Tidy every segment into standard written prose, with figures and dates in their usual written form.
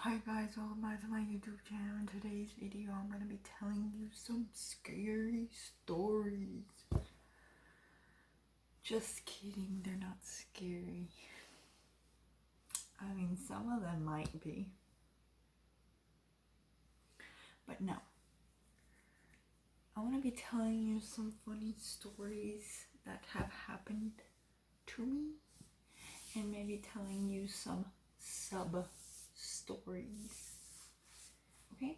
Hi guys, welcome back to my YouTube channel. In today's video, I'm going to be telling you some scary stories. Just kidding, they're not scary. I mean, some of them might be. But no. I want to be telling you some funny stories that have happened to me. And maybe telling you some sub-stories. Okay?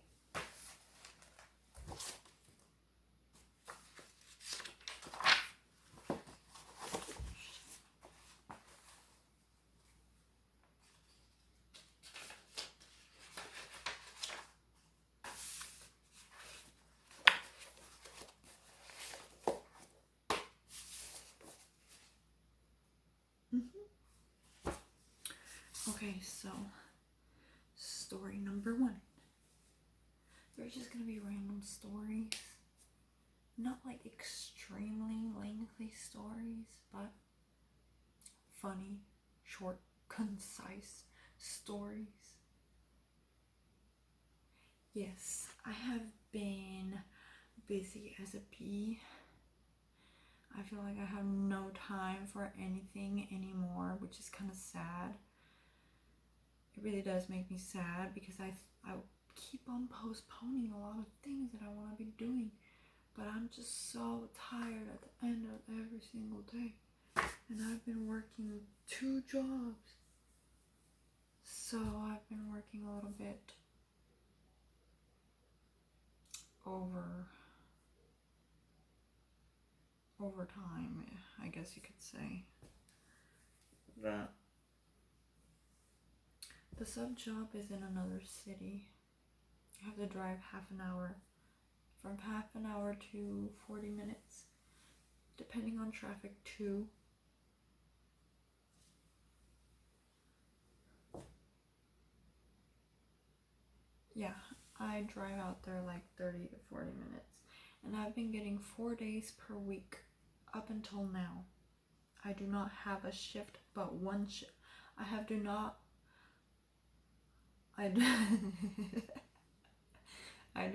Okay, so story number 1. They're just gonna be random stories. Not like extremely lengthy stories, but funny, short, concise stories. Yes, I have been busy as a bee. I feel like I have no time for anything anymore, which is kind of sad. It really does make me sad because I keep on postponing a lot of things that I want to be doing, but I'm just so tired at the end of every single day, and I've been working 2 jobs, so I've been working a little bit overtime, I guess you could say. But the sub job is in another city. I have to drive half an hour, from half an hour to 40 minutes, depending on traffic too. Yeah, I drive out there like 30 to 40 minutes, and I've been getting 4 days per week up until now. I do not have a shift but one shift. I do not have I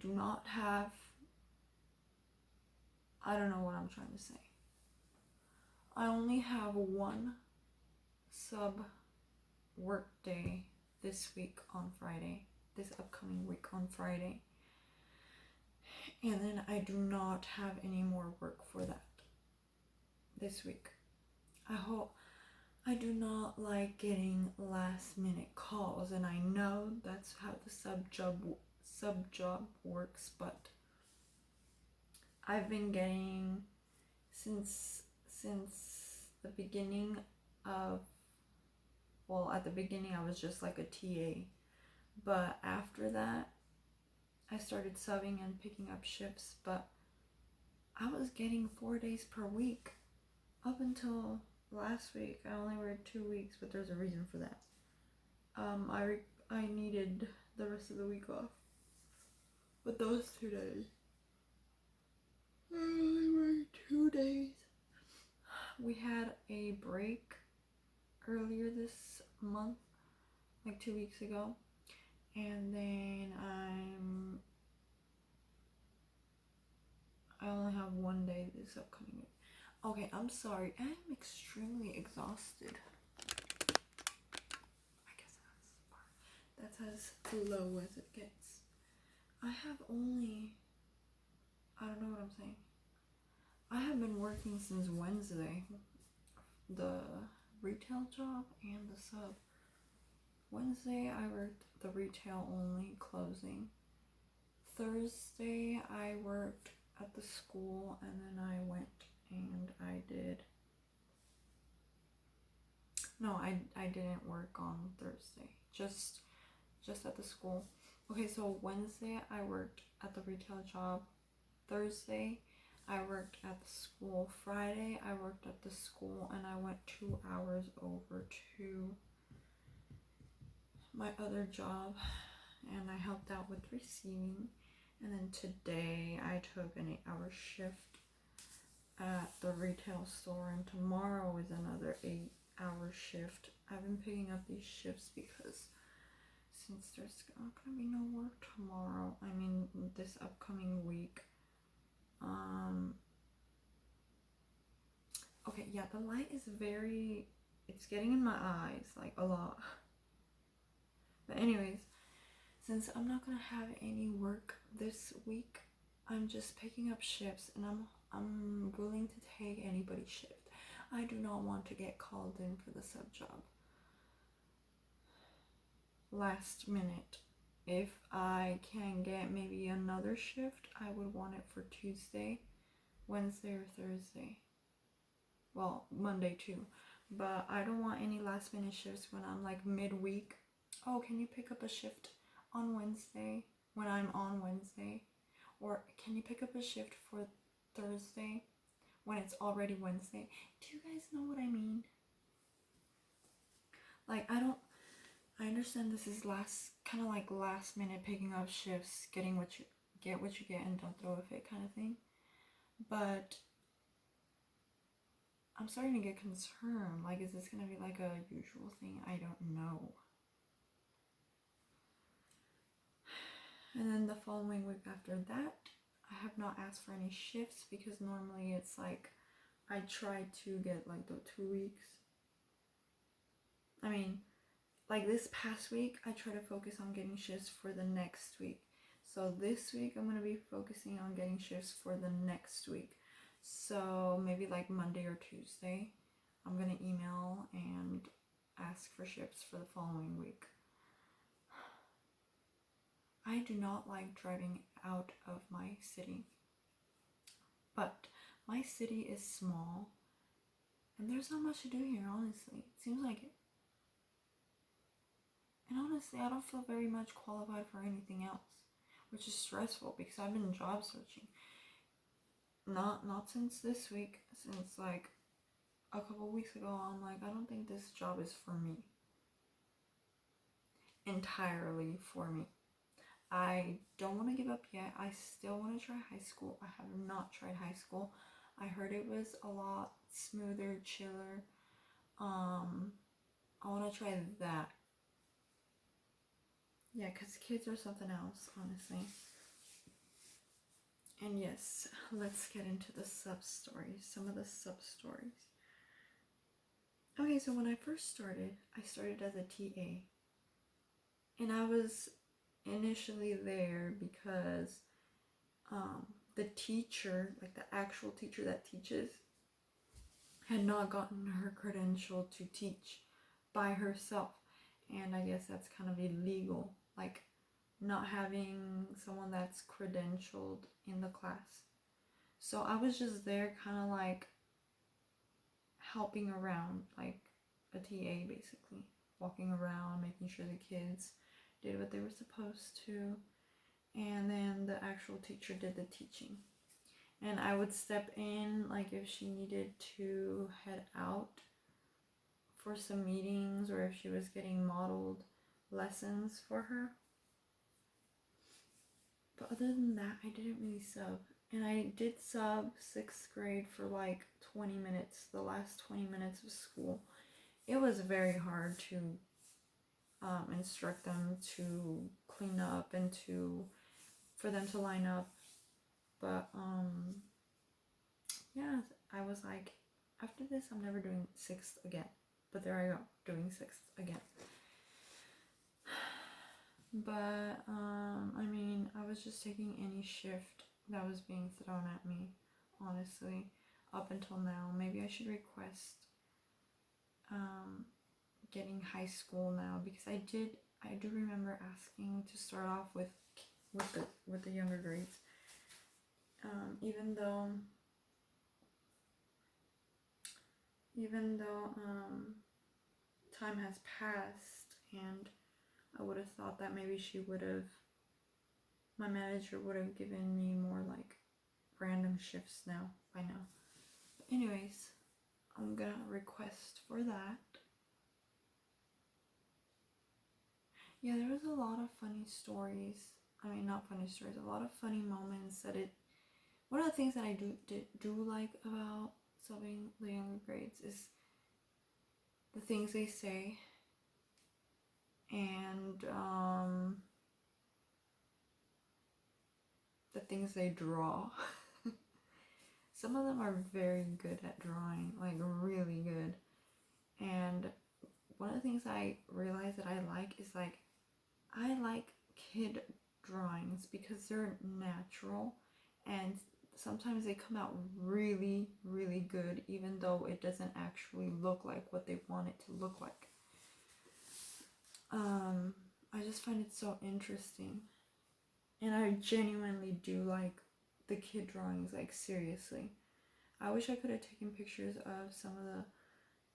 do not have I don't know what I'm trying to say. I only have one sub work day this week on Friday, this upcoming week on Friday. And then I do not have any more work for that this week. I do not like getting last minute calls, and I know that's how the sub job works, but I've been getting since the beginning of, well, at the beginning I was just like a TA, but after that I started subbing and picking up shifts, but I was getting 4 days per week up until last week. I only worked 2 weeks, but there's a reason for that. I needed the rest of the week off, but those 2 days, I only worked 2 days. We had a break earlier this month, like 2 weeks ago, and then I only have 1 day this upcoming week. Okay, I'm sorry, I'm extremely exhausted. I guess that's as low as it gets. I don't know what I'm saying. I have been working since Wednesday, the retail job and the sub. Wednesday I worked the retail only, closing. Thursday I worked at the school, and then I went and I didn't work on Thursday, just at the school. Okay, so Wednesday I worked at the retail job. Thursday I worked at the school. Friday I worked at the school, and I went 2 hours over to my other job, and I helped out with receiving. And then today I took an 8-hour shift. at the retail store, and tomorrow is another 8-hour shift. I've been picking up these shifts because since there's not gonna be no work tomorrow, I mean this upcoming week. Okay, yeah, the light is it's getting in my eyes, like a lot. But anyways, since I'm not gonna have any work this week, I'm just picking up shifts, and I'm willing to take anybody's shift. I do not want to get called in for the sub job last minute. If I can get maybe another shift, I would want it for Tuesday, Wednesday, or Thursday. Well, Monday too. But I don't want any last minute shifts when I'm like midweek. Oh, can you pick up a shift on Wednesday when I'm on Wednesday? Or can you pick up a shift for Thursday when it's already Wednesday? Do you guys know what I mean? Like, I understand this is kind of like last minute picking up shifts, getting what you get and don't throw a fit kind of thing. But I'm starting to get concerned. Like, is this gonna be like a usual thing? I don't know. And then the following week after that, I have not asked for any shifts because normally it's like I try to get like the 2 weeks. I mean, like this past week, I try to focus on getting shifts for the next week. So this week, I'm going to be focusing on getting shifts for the next week. So maybe like Monday or Tuesday, I'm going to email and ask for shifts for the following week. I do not like driving out of my city. But my city is small, and there's not much to do here, honestly. It seems like it. And honestly, I don't feel very much qualified for anything else, which is stressful because I've been job searching. Not since this week, since like a couple weeks ago. I'm like, I don't think this job is for me. Entirely for me. I don't want to give up yet. I still want to try high school. I have not tried high school. I heard it was a lot smoother, chiller. I want to try that. Yeah, because kids are something else, honestly. And yes, let's get into the sub-stories, some of the sub-stories. Okay, so when I first started, I started as a TA. And I was initially there because the teacher, like the actual teacher that teaches, had not gotten her credential to teach by herself. And I guess that's kind of illegal, like not having someone that's credentialed in the class. So I was just there kind of like helping around, like a TA basically, walking around, making sure the kids did what they were supposed to, and then the actual teacher did the teaching. And I would step in like if she needed to head out for some meetings or if she was getting modeled lessons for her. But other than that, I didn't really sub. And I did sub 6th grade for like 20 minutes, the last 20 minutes of school. It was very hard to instruct them to clean up and for them to line up. But yeah, I was like, after this, I'm never doing 6th again. But there I go, doing 6th again. But I mean, I was just taking any shift that was being thrown at me, honestly, up until now. Maybe I should request getting high school now, because I do remember asking to start off with the younger grades. Even though time has passed, and I would have thought that maybe my manager would have given me more like random shifts by now. But anyways, I'm gonna request for that. Yeah, there was a lot of funny stories. I mean, not funny stories, a lot of funny moments that one of the things that I do like about subbing the younger grades is the things they say, and the things they draw. Some of them are very good at drawing, like really good. And one of the things I realized that I like is like, I like kid drawings because they're natural, and sometimes they come out really, really good, even though it doesn't actually look like what they want it to look like. I just find it so interesting. And I genuinely do like the kid drawings, like seriously. I wish I could have taken pictures of some of the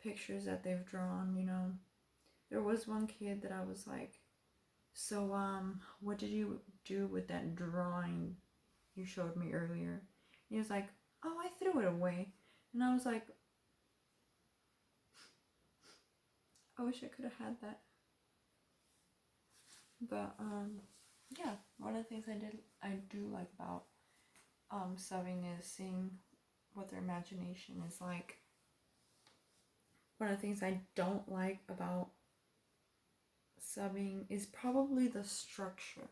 pictures that they've drawn, you know. There was one kid that I was like, so what did you do with that drawing you showed me earlier? And he was like, oh, I threw it away. And I was like, I wish I could have had that. But yeah, one of the things I do like about subbing is seeing what their imagination is like. One of the things I don't like about subbing is probably the structure.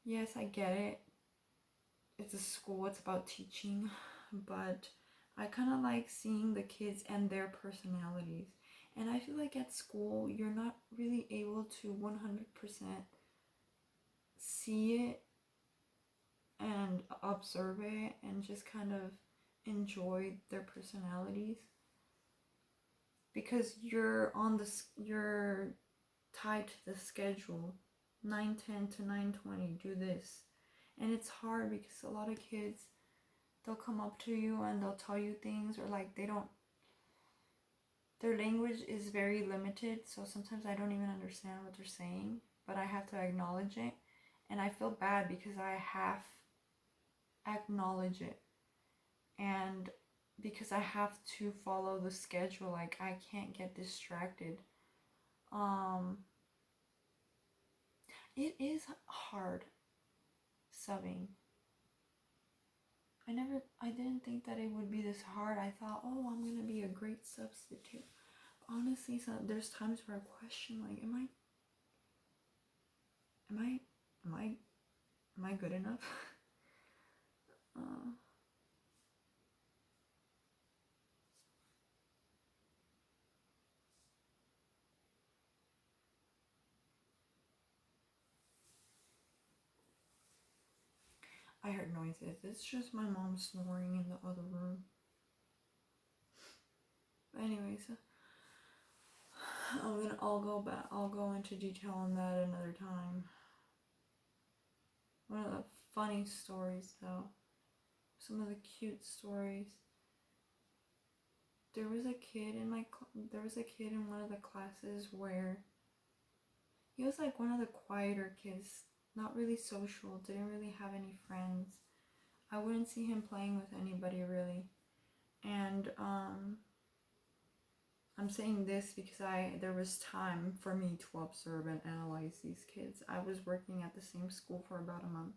Yes, I get it. It's a school, it's about teaching, but I kind of like seeing the kids and their personalities. And I feel like at school, you're not really able to 100% see it and observe it and just kind of enjoy their personalities, because you're tied to the schedule, 9:10 to 9:20, do this. And it's hard because a lot of kids, they'll come up to you and they'll tell you things, or like their language is very limited, so sometimes I don't even understand what they're saying, but I have to acknowledge it. And I feel bad because I half acknowledge it, and because I have to follow the schedule, like I can't get distracted. It is hard subbing. I didn't think that it would be this hard. I thought, oh, I'm gonna be a great substitute. But honestly, there's times where I question, like, am I good enough? I heard noises. It's just my mom snoring in the other room. But anyways, I'll go into detail on that another time. One of the funny stories, though, some of the cute stories. There was a kid in one of the classes where he was like one of the quieter kids, not really social, didn't really have any friends. I wouldn't see him playing with anybody really. And I'm saying this because there was time for me to observe and analyze these kids. I was working at the same school for about a month.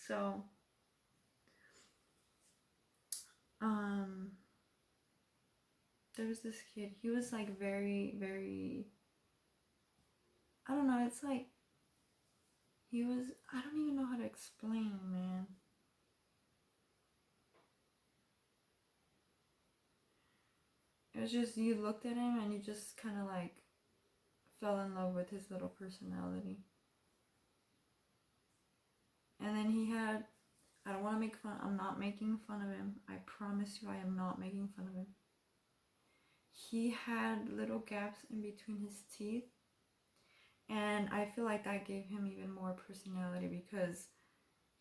So there was this kid. He was like very, very, I don't know, it's like I don't even know how to explain, man. It was just, you looked at him and you just kind of like fell in love with his little personality. And then he had, I don't want to make fun, I'm not making fun of him. I promise you I am not making fun of him. He had little gaps in between his teeth. And I feel like that gave him even more personality, because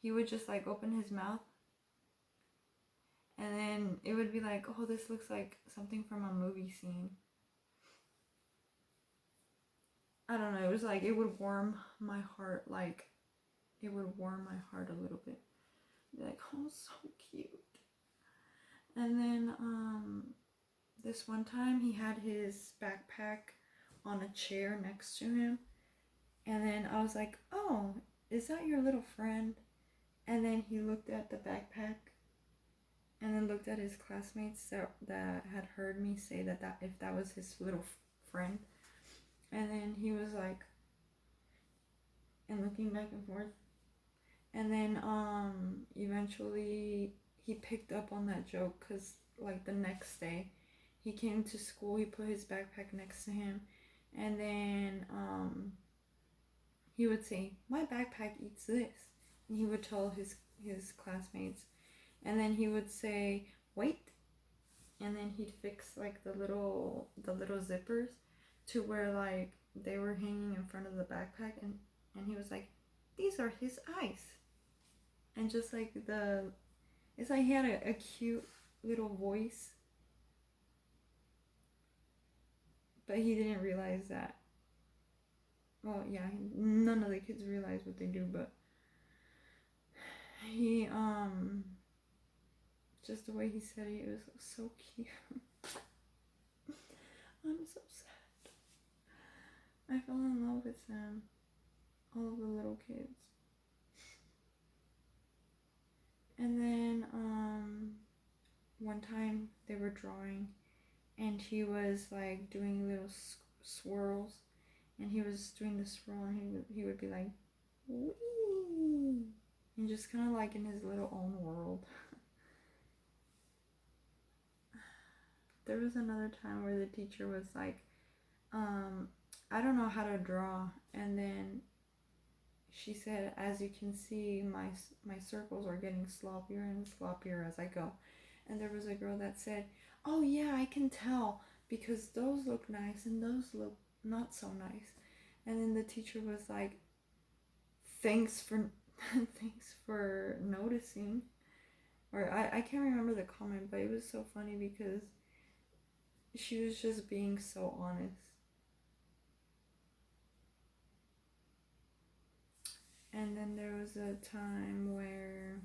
he would just like open his mouth and then it would be like, oh, this looks like something from a movie scene. I don't know, it was like, it would warm my heart, like it would warm my heart a little bit. Be like, oh, so cute. And then this one time he had his backpack on a chair next to him, and then I was like, oh, is that your little friend? And then he looked at the backpack and then looked at his classmates that had heard me say that if that was his little friend. And then he was like, and looking back and forth. And then eventually he picked up on that joke, because like the next day he came to school, he put his backpack next to him, and then he would say, my backpack eats this, and he would tell his classmates, and then he would say, wait, and then he'd fix like the little zippers to where like they were hanging in front of the backpack, and he was like, these are his eyes. And just like it's like he had a cute little voice, but he didn't realize that. Well, yeah, none of the kids realize what they do, but he just the way he said it was so cute. I'm so sad. I fell in love with them, all of the little kids. And then one time they were drawing, and he was like doing little swirls, and he was doing the swirl, and he would be like, wee, and just kind of like in his little own world. There was another time where the teacher was like, I don't know how to draw, and then she said, as you can see, my circles are getting sloppier and sloppier as I go. And there was a girl that said, oh yeah, I can tell, because those look nice and those look not so nice. And then the teacher was like, thanks for noticing. Or I can't remember the comment, but it was so funny because she was just being so honest. And then there was a time where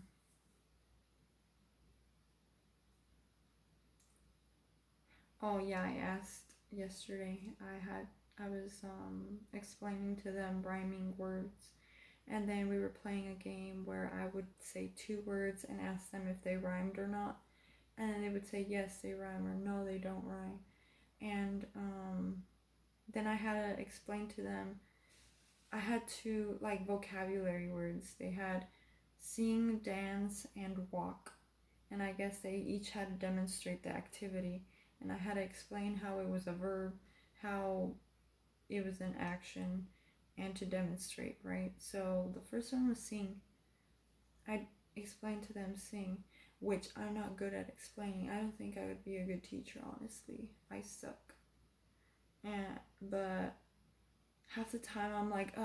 I asked yesterday. I was explaining to them rhyming words, and then we were playing a game where I would say 2 words and ask them if they rhymed or not, and then they would say yes, they rhyme, or no, they don't rhyme. And then I had to explain to them. I had 2 like vocabulary words. They had sing, dance, and walk, and I guess they each had to demonstrate the activity, and I had to explain how it was a verb, how it was an action, and to demonstrate, right? So the first one was sing. I explained to them sing, which I'm not good at explaining. I don't think I would be a good teacher, honestly. I suck. But half the time I'm like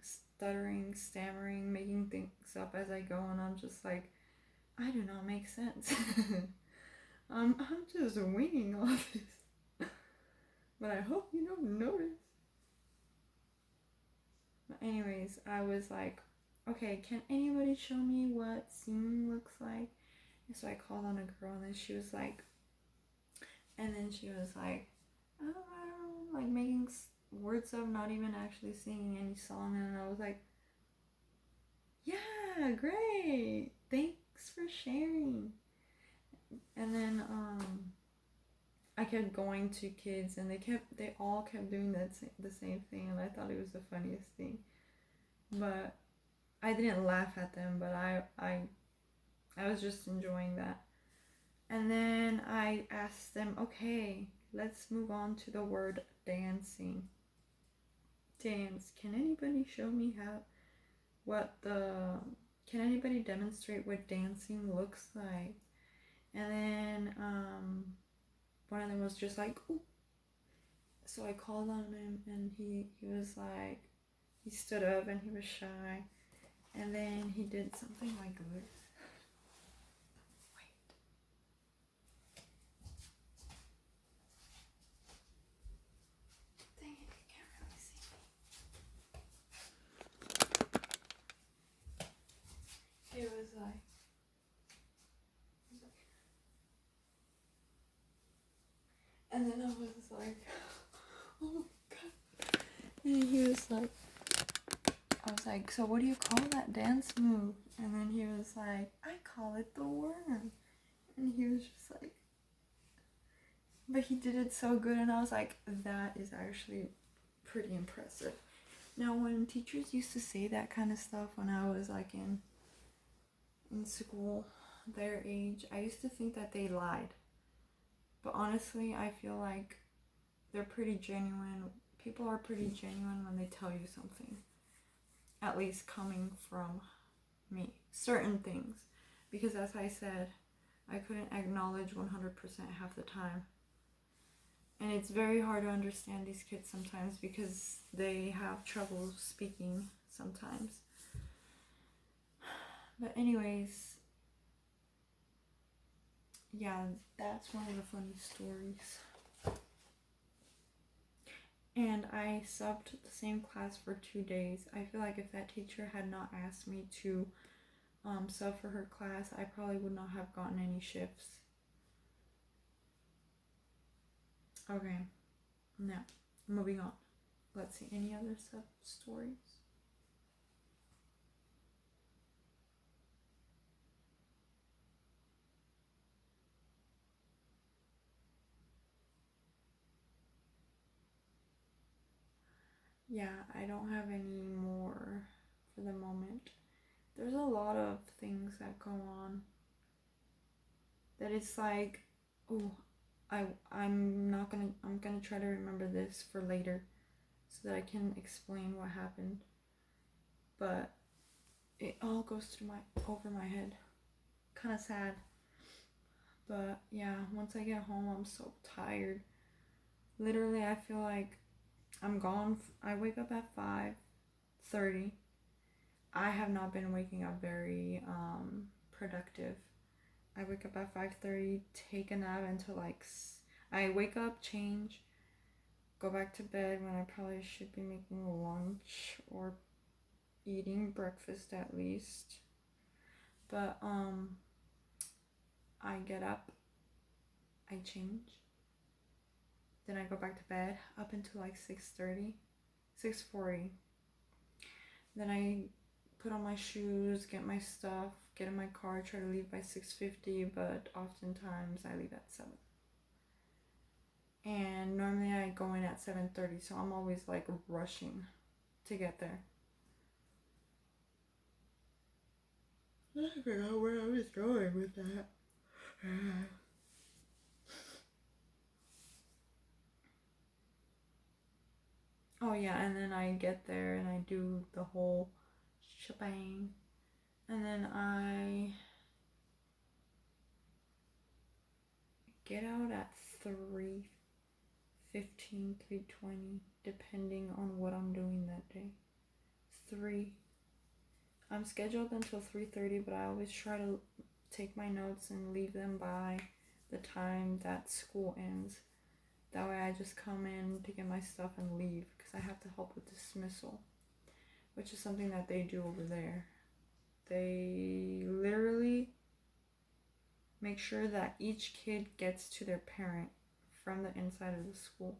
stuttering, stammering, making things up as I go, and I'm just like, I do not make sense. I'm just winging all this. But I hope you don't notice. But anyways, I was like, okay, can anybody show me what singing looks like? And so I called on a girl, and then she was like, I don't know, like making words up, not even actually singing any song. And I was like, yeah, great, thanks for sharing. And then I kept going to kids, and they all kept doing the same thing, and I thought it was the funniest thing. But I didn't laugh at them, but I was just enjoying that. And then I asked them, okay, let's move on to the word dancing. Dance. Can anybody show me can anybody demonstrate what dancing looks like? And then one of them was just like, ooh. So I called on him, and he was like, he stood up, and he was shy, and then he did something like this. It was like, and then I was like, oh my god. And he was like, I was like, so what do you call that dance move? And then he was like, I call it the worm. And he was just like, but he did it so good. And I was like, that is actually pretty impressive. Now, when teachers used to say that kind of stuff when I was like in school, their age, I used to think that they lied. But honestly, I feel like they're pretty genuine. People are pretty genuine when they tell you something. At least coming from me. Certain things. Because as I said, I couldn't acknowledge 100% half the time. And it's very hard to understand these kids sometimes because they have trouble speaking sometimes. But anyways, yeah, that's one of the funny stories. And I subbed the same class for 2 days. I feel like if that teacher had not asked me to sub for her class, I probably would not have gotten any shifts. Okay, now, moving on. Let's see, any other sub stories? Yeah, I don't have any more for the moment. There's a lot of things that go on that it's like, oh, I'm gonna try to remember this for later so that I can explain what happened. But it all goes through over my head. Kind of sad. But yeah, once I get home, I'm so tired. Literally, I feel like I'm gone. I wake up at 5:30. I have not been waking up very productive. I wake up at 5:30, take a nap until like I wake up, change, go back to bed when I probably should be making lunch or eating breakfast at least. But I get up, I change, then I go back to bed up until like 6:30, 6:40. Then I put on my shoes, get my stuff, get in my car, try to leave by 6:50, but oftentimes I leave at 7. And normally I go in at 7:30, so I'm always like rushing to get there. I forgot where I was going with that. Oh yeah, and then I get there and I do the whole shebang. And then I get out at 3:15, 3:20, depending on what I'm doing that day. 3. I'm scheduled until 3:30, but I always try to take my notes and leave them by the time that school ends. That way I just come in to get my stuff and leave because I have to help with dismissal, which is something that they do over there. They literally make sure that each kid gets to their parent from the inside of the school.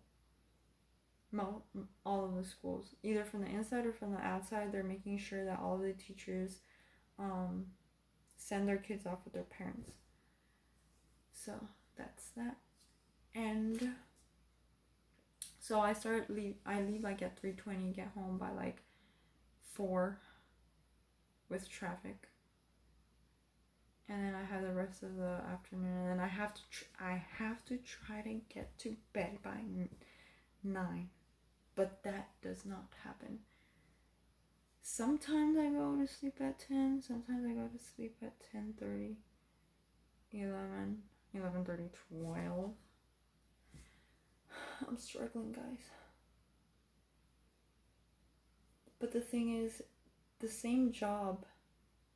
All of the schools, either from the inside or from the outside, they're making sure that all of the teachers send their kids off with their parents. So that's that. And so I leave like at 3:20, get home by like 4 with traffic. And then I have the rest of the afternoon, and then I have to try to get to bed by 9. But that does not happen. Sometimes I go to sleep at 10, sometimes I go to sleep at 10:30, 11, 11:30, 12. I'm struggling, guys. But the thing is, the same job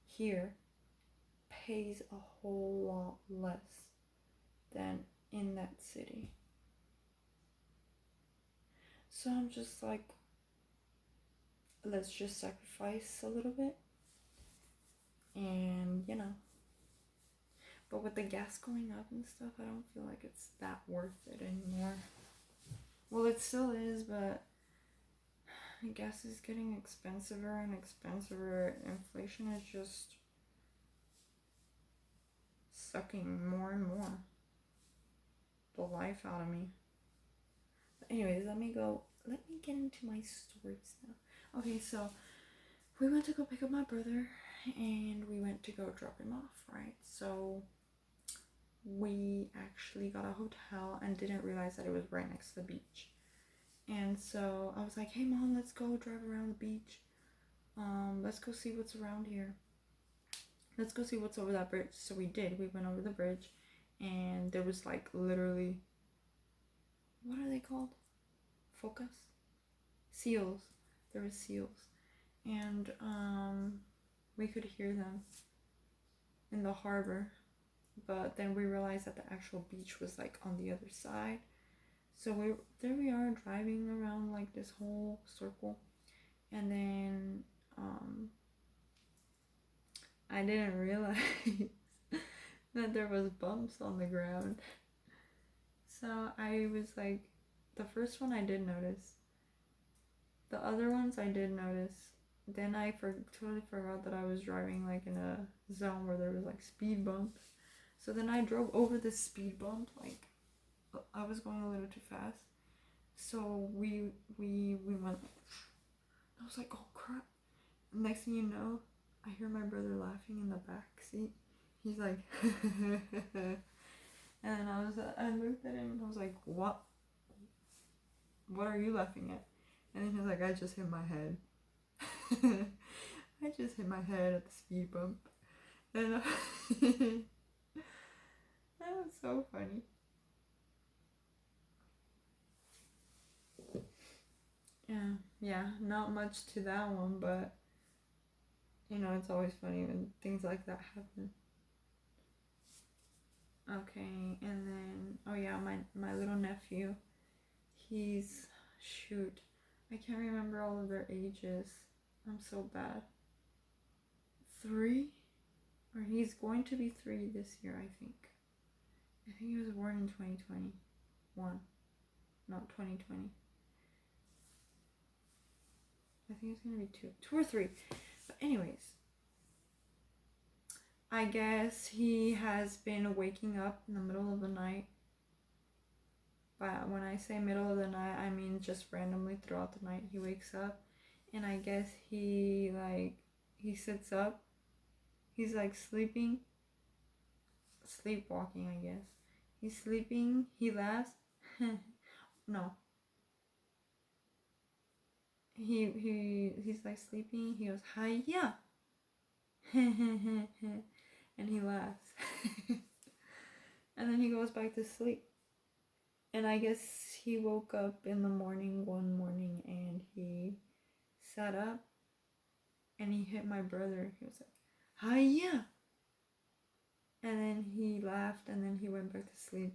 here pays a whole lot less than in that city. So I'm just like, let's just sacrifice a little bit. And, but with the gas going up and stuff, I don't feel like it's that worth it anymore. Well, it still is, but gas is getting expensiver and expensiver. Inflation is just sucking more and more the life out of me. But anyways, let me get into my stories now. Okay, so we went to go pick up my brother and we went to go drop him off, right? So we actually got a hotel and didn't realize that it was right next to the beach. And so I was like, hey mom, let's go drive around the beach. Let's go see what's around here. Let's go see what's over that bridge. So we did. We went over the bridge and there was like literally, what are they called? Focus? Seals. There were seals. And we could hear them in the harbor. But then we realized that the actual beach was like on the other side. So there we are driving around like this whole circle. And then I didn't realize that there was bumps on the ground. So I was like, the first one I did notice. The other ones I did notice. Then I totally forgot that I was driving like in a zone where there was like speed bumps. So then I drove over the speed bump, like I was going a little too fast. So we went. I was like, oh crap! Next thing you know, I hear my brother laughing in the back seat. He's like, and then I looked at him and I was like, what? What are you laughing at? And then he's like, I just hit my head. I just hit my head at the speed bump, and that was so funny. Yeah, not much to that one, but you know, it's always funny when things like that happen. Okay, and then, oh yeah, my little nephew, he's, shoot, I can't remember all of their ages. I'm so bad. 3? Or he's going to be 3 this year, I think. I think he was born in 2021. Not 2020. I think it's gonna be 2 or 3. But anyways, I guess he has been waking up in the middle of the night. But when I say middle of the night, I mean just randomly throughout the night he wakes up. And I guess he sits up. He's like sleeping. Sleepwalking, I guess. He's sleeping. He laughs. No. He's like sleeping. He goes, hiya. And he laughs. And then he goes back to sleep. And I guess he woke up in the morning one morning and he sat up and he hit my brother. He was like, hiya. And then he laughed and then he went back to sleep.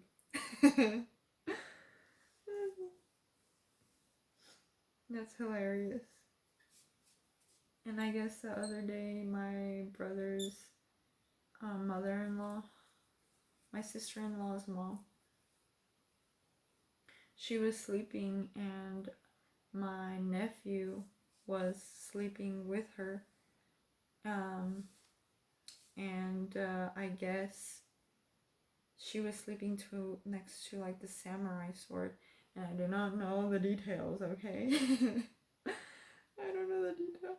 That's hilarious. And I guess the other day, my brother's mother-in-law, my sister-in-law's mom, she was sleeping and my nephew was sleeping with her. I guess she was sleeping next to like the samurai sword. And I do not know the details, okay? I don't know the details.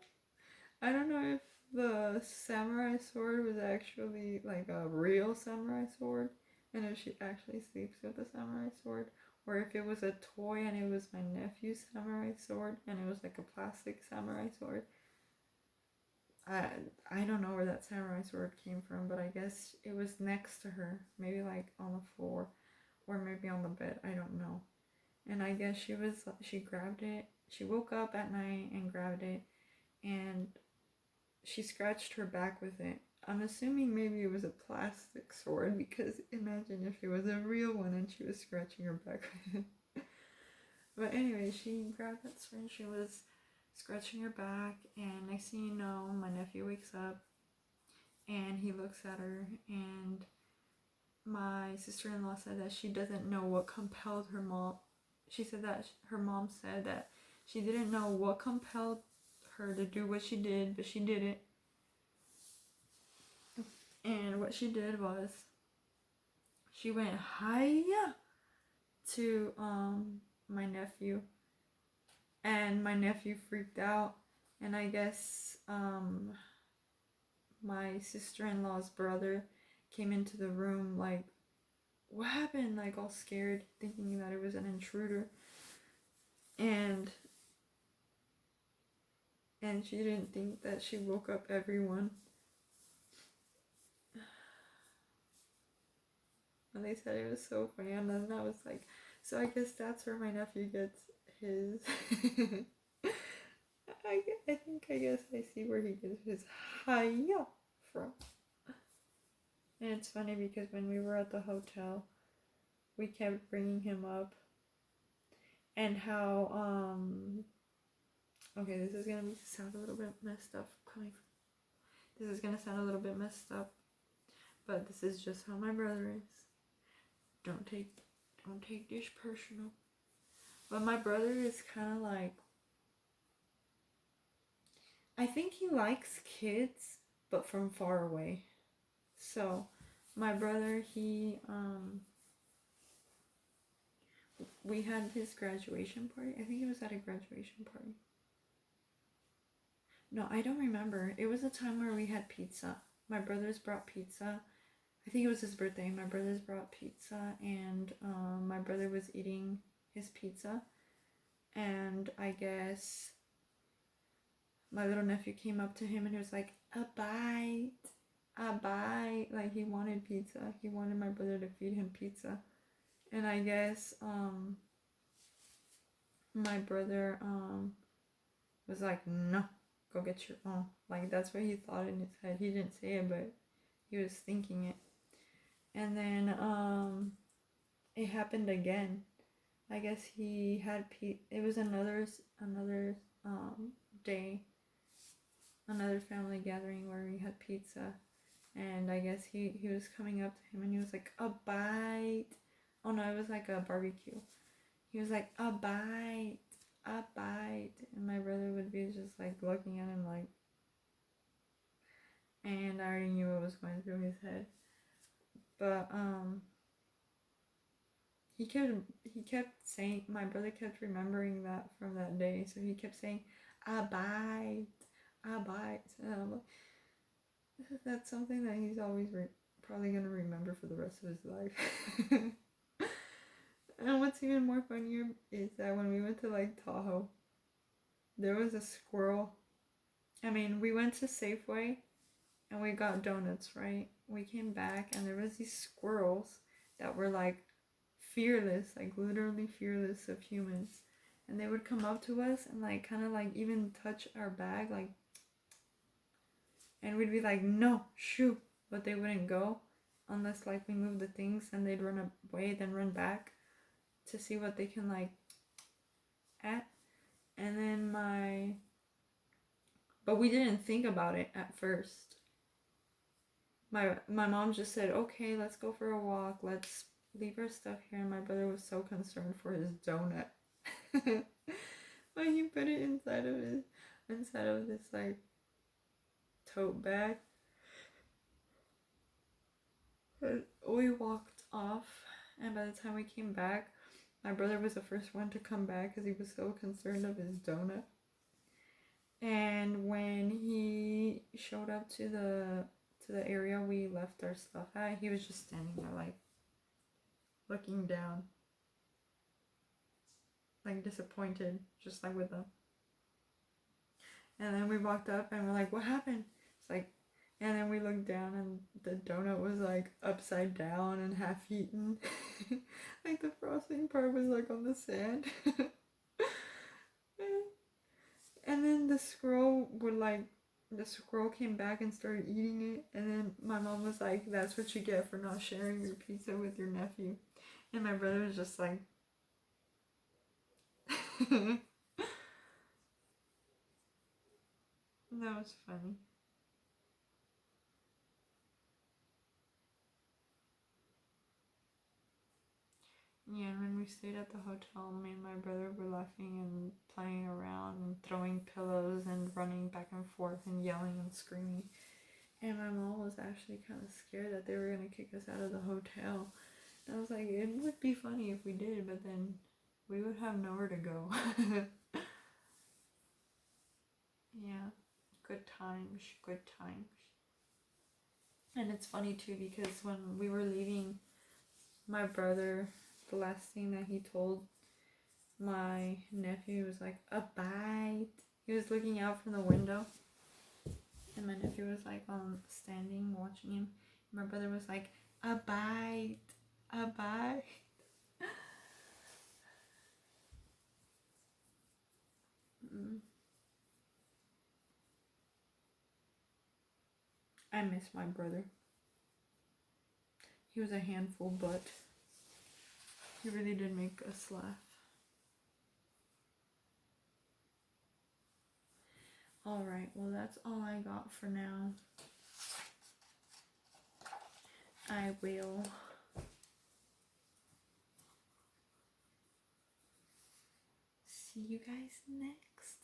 I don't know if the samurai sword was actually like a real samurai sword and if she actually sleeps with the samurai sword, or if it was a toy and it was my nephew's samurai sword and it was like a plastic samurai sword. I don't know where that samurai sword came from, but I guess it was next to her, maybe like on the floor or maybe on the bed, I don't know. And I guess she grabbed it. She woke up at night and grabbed it and she scratched her back with it. I'm assuming maybe it was a plastic sword because imagine if it was a real one and she was scratching her back with it. But anyway, she grabbed that sword and she was scratching her back, and next thing you know, my nephew wakes up and he looks at her, and my sister-in-law said that she doesn't know what compelled her mom. She said that her mom said that She didn't know what compelled her to do what she did, but she did it. And what she did was she went hiya to my nephew, and my nephew freaked out, and I guess my sister-in-law's brother came into the room like, what happened, like all scared, thinking that it was an intruder, and she didn't think that she woke up everyone. And they said it was so funny, and then I was like, so I guess that's where my nephew gets his I guess I see where he gets his hiya from. And it's funny because when we were at the hotel, we kept bringing him up, and how okay, this is gonna sound a little bit messed up this is gonna sound a little bit messed up, but this is just how my brother is. Don't take this personal. But my brother is kind of like, I think he likes kids, but from far away. So my brother, we had his graduation party. I think it was at a graduation party. No, I don't remember. It was a time where we had pizza. My brothers brought pizza. I think it was his birthday. My brothers brought pizza, and my brother was eating his pizza, and I guess my little nephew came up to him and he was like, a bite, like he wanted pizza. He wanted my brother to feed him pizza. And I guess my brother was like, no, go get your own. Like that's what he thought in his head. He didn't say it, but he was thinking it. And then it happened again. I guess he had it was another day, another family gathering where we had pizza, and I guess he was coming up to him and he was like, a bite. Oh no, it was like a barbecue. He was like, a bite, and my brother would be just like looking at him like, and I already knew what was going through his head. But he kept saying, my brother kept remembering that from that day, so he kept saying, a bite. And I'm like, that's something that he's always probably gonna remember for the rest of his life. And what's even more funnier is that when we went to Lake Tahoe, there was a squirrel. I mean, we went to Safeway and we got donuts, right? We came back and there was these squirrels that were like fearless, like literally fearless of humans. And they would come up to us and like kind of like even touch our bag, like, and we'd be like, no, shoo, but they wouldn't go unless like we moved the things, and they'd run away, then run back to see what they can like at. And then but we didn't think about it at first. My mom just said, okay, let's go for a walk, let's leave our stuff here, and my brother was so concerned for his donut. But he put it inside of this like tote bag. But we walked off, and by the time we came back, my brother was the first one to come back because he was so concerned of his donut. And when he showed up to the area we left our stuff at, he was just standing there like looking down, like disappointed, just like with them. And then we walked up and we're like, what happened? It's like, and then we looked down and the donut was like upside down and half eaten. Like the frosting part was like on the sand. And then the squirrel came back and started eating it. And then my mom was like, that's what you get for not sharing your pizza with your nephew. And my brother was just like, that was funny. Yeah, and when we stayed at the hotel, me and my brother were laughing and playing around and throwing pillows and running back and forth and yelling and screaming. And my mom was actually kind of scared that they were going to kick us out of the hotel. And I was like, it would be funny if we did, but then we would have nowhere to go. Yeah, good times, good times. And it's funny too because when we were leaving, my brother, the last thing that he told my nephew was like, a bite. He was looking out from the window, and my nephew was like standing watching him. My brother was like, a bite, a bite. I miss my brother. He was a handful, but he really did make us laugh. Alright, well, that's all I got for now. I will see you guys next